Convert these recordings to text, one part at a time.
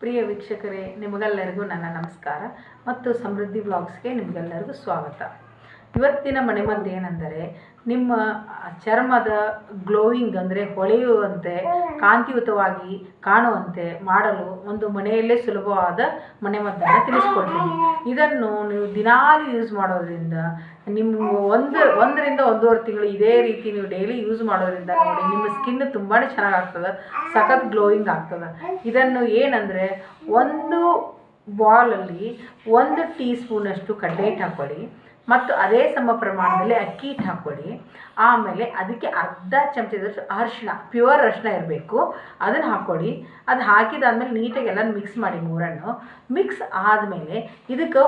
ಪ್ರಿಯ ವೀಕ್ಷಕರೇ, ನಿಮಗೆಲ್ಲರಿಗೂ ನನ್ನ ನಮಸ್ಕಾರ ಮತ್ತು ಸಮೃದ್ಧಿ ವ್ಲಾಗ್ಸ್ಗೆ ನಿಮಗೆಲ್ಲರಿಗೂ ಸ್ವಾಗತ. ಇವತ್ತಿನ ಮನೆಮದ್ದು ಏನೆಂದರೆ, ನಿಮ್ಮ ಚರ್ಮದ ಗ್ಲೋಯಿಂಗ್ ಅಂದರೆ ಹೊಳೆಯುವಂತೆ, ಕಾಂತಿಯುತವಾಗಿ ಕಾಣುವಂತೆ ಮಾಡಲು ಒಂದು ಮನೆಯಲ್ಲೇ ಸುಲಭವಾದ ಮನೆಮದ್ದನ್ನು ತಿಳಿಸ್ಕೊಡ್ತೀನಿ. ಇದನ್ನು ನೀವು ದಿನಾಲು ಯೂಸ್ ಮಾಡೋದ್ರಿಂದ ನಿಮ್ಮ ಒಂದರಿಂದ ಒಂದೂವರೆ ತಿಂಗಳು ಇದೇ ರೀತಿ ನೀವು ಡೈಲಿ ಯೂಸ್ ಮಾಡೋದ್ರಿಂದ ನೋಡಿ ನಿಮ್ಮ ಸ್ಕಿನ್ ತುಂಬಾ ಚೆನ್ನಾಗಾಗ್ತದೆ, ಸಖತ್ ಗ್ಲೋಯಿಂಗ್ ಆಗ್ತದೆ. ಇದನ್ನು ಏನಂದರೆ, ಒಂದು ಬಾಲಲ್ಲಿ 1 ಟೀ ಸ್ಪೂನಷ್ಟು ಕಡಲೆ ಹಿಟ್ಟು ಹಾಕ್ಕೊಳ್ಳಿ ಮತ್ತು ಅದೇ ಸಮ ಪ್ರಮಾಣದಲ್ಲಿ ಅಕ್ಕಿ ಹಿಟ್ಟು ಹಾಕ್ಕೊಳ್ಳಿ. ಆಮೇಲೆ ಅದಕ್ಕೆ ಅರ್ಧ ಚಮಚದಷ್ಟು ಅರಿಶಿನ, ಪ್ಯೂರ್ ಅರಿಶಿನ ಇರಬೇಕು, ಅದನ್ನು ಹಾಕ್ಕೊಳ್ಳಿ. ಅದು ಹಾಕಿದಾದ್ಮೇಲೆ ನೀಟಾಗಿ ಎಲ್ಲ ಮಿಕ್ಸ್ ಮಾಡಿ. ಮೂರನ್ನು ಮಿಕ್ಸ್ ಆದಮೇಲೆ ಇದಕ್ಕೆ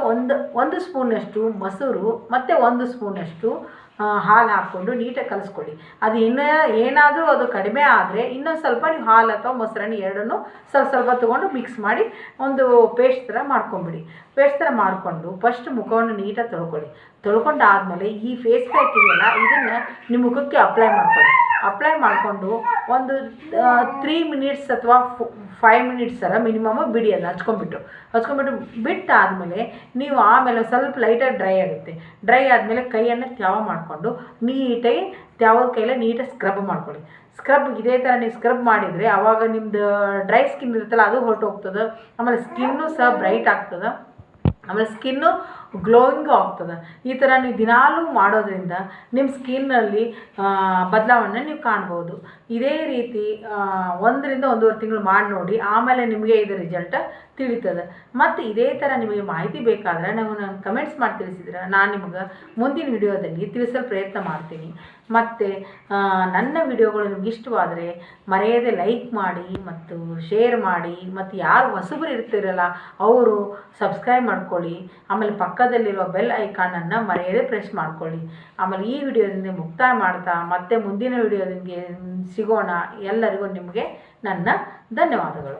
ಒಂದು ಸ್ಪೂನಷ್ಟು ಮೊಸರು ಮತ್ತು 1 ಸ್ಪೂನಷ್ಟು ಹಾಲು ಹಾಕ್ಕೊಂಡು ನೀಟಾಗಿ ಕಲಿಸ್ಕೊಳ್ಳಿ. ಅದು ಏನಾದರೂ ಅದು ಕಡಿಮೆ ಆದರೆ ಇನ್ನೊಂದು ಸ್ವಲ್ಪ ನೀವು ಹಾಲು ಅಥವಾ ಮೊಸರನ್ನು ಎರಡನ್ನೂ ಸ್ವಲ್ಪ ತೊಗೊಂಡು ಮಿಕ್ಸ್ ಮಾಡಿ ಒಂದು ಪೇಸ್ಟ್ ಥರ ಮಾಡ್ಕೊಂಬಿಡಿ. ಪೇಸ್ಟ್ ಥರ ಮಾಡಿಕೊಂಡು ಫಸ್ಟ್ ಮುಖವನ್ನು ನೀಟಾಗಿ ತೊಳ್ಕೊಂಡಾದಮೇಲೆ ಈ ಫೇಸ್ ಪ್ಯಾಕ್ ಇದೆಯಲ್ಲ, ಇದನ್ನು ನಿಮ್ಮ ಮುಖಕ್ಕೆ ಅಪ್ಲೈ ಮಾಡಿಕೊಂಡು ಒಂದು 3 ಮಿನಿಟ್ಸ್ ಅಥವಾ 5 ಮಿನಿಟ್ಸ್ ಥರ ಮಿನಿಮಮ್ ಬಿಡಿ. ಅದು ಹಚ್ಕೊಂಡ್ಬಿಟ್ಟು ಬಿಟ್ಟಾದಮೇಲೆ ನೀವು ಆಮೇಲೆ ಸ್ವಲ್ಪ ಲೈಟಾಗಿ ಡ್ರೈ ಆದಮೇಲೆ ಕೈಯನ್ನು ತ್ಯಾವ ಮಾಡಿಕೊಂಡು ನೀಟಾಗಿ ತ್ಯಾವದ ಕೈಯಲ್ಲಿ ನೀಟಾಗಿ ಸ್ಕ್ರಬ್ ಮಾಡ್ಕೊಳ್ಳಿ. ಇದೇ ಥರ ನೀವು ಸ್ಕ್ರಬ್ ಮಾಡಿದರೆ ಆವಾಗ ನಿಮ್ಮದು ಡ್ರೈ ಸ್ಕಿನ್ ಇರುತ್ತಲ್ಲ ಅದು ಹೊರಟು ಹೋಗ್ತದೆ. ಆಮೇಲೆ ಸ್ಕಿನ್ನು ಸಹ ಬ್ರೈಟ್ ಆಗ್ತದೆ, ಆಮೇಲೆ ಸ್ಕಿನ್ನು ಗ್ಲೋಯಿಂಗು ಆಗ್ತದೆ. ಈ ಥರ ನೀವು ದಿನಾಲೂ ಮಾಡೋದ್ರಿಂದ ನಿಮ್ಮ ಸ್ಕಿನ್ನಲ್ಲಿ ಬದಲಾವಣೆ ನೀವು ಕಾಣ್ಬೋದು. ಇದೇ ರೀತಿ 1ರಿಂದ 1.5 ತಿಂಗಳು ಮಾಡಿ ನೋಡಿ, ಆಮೇಲೆ ನಿಮಗೆ ಇದರ ರಿಸಲ್ಟ್ ತಿಳಿತದೆ. ಮತ್ತು ಇದೇ ಥರ ನಿಮಗೆ ಮಾಹಿತಿ ಬೇಕಾದರೆ ನಾನು ಕಮೆಂಟ್ಸ್ ಮಾಡಿ ತಿಳಿಸಿದ್ರೆ ನಾನು ನಿಮಗೆ ಮುಂದಿನ ವಿಡಿಯೋದಲ್ಲಿ ತಿಳಿಸಲು ಪ್ರಯತ್ನ ಮಾಡ್ತೀನಿ. ಮತ್ತು ನನ್ನ ವಿಡಿಯೋಗಳು ನಿಮ್ಗೆ ಇಷ್ಟವಾದರೆ ಮರೆಯದೆ ಲೈಕ್ ಮಾಡಿ ಮತ್ತು ಶೇರ್ ಮಾಡಿ. ಮತ್ತು ಯಾರು ಹೊಸಬರು ಇರ್ತಿರಲ್ಲ ಅವರು ಸಬ್ಸ್ಕ್ರೈಬ್ ಮಾಡ್ಕೊಳ್ಳಿ. ಆಮೇಲೆ ಪಕ್ಕದಲ್ಲಿರುವ ಬೆಲ್ ಐಕಾನನ್ನು ಮರೆಯದೆ ಪ್ರೆಸ್ ಮಾಡ್ಕೊಳ್ಳಿ. ಆಮೇಲೆ ಈ ವಿಡಿಯೋದಿಂದ ಮುಕ್ತಾಯ ಮಾಡ್ತಾ ಮತ್ತೆ ಮುಂದಿನ ವಿಡಿಯೋದಿಂದ ಸಿಗೋಣ. ಎಲ್ಲರಿಗೂ ನಿಮಗೆ ನನ್ನ ಧನ್ಯವಾದಗಳು.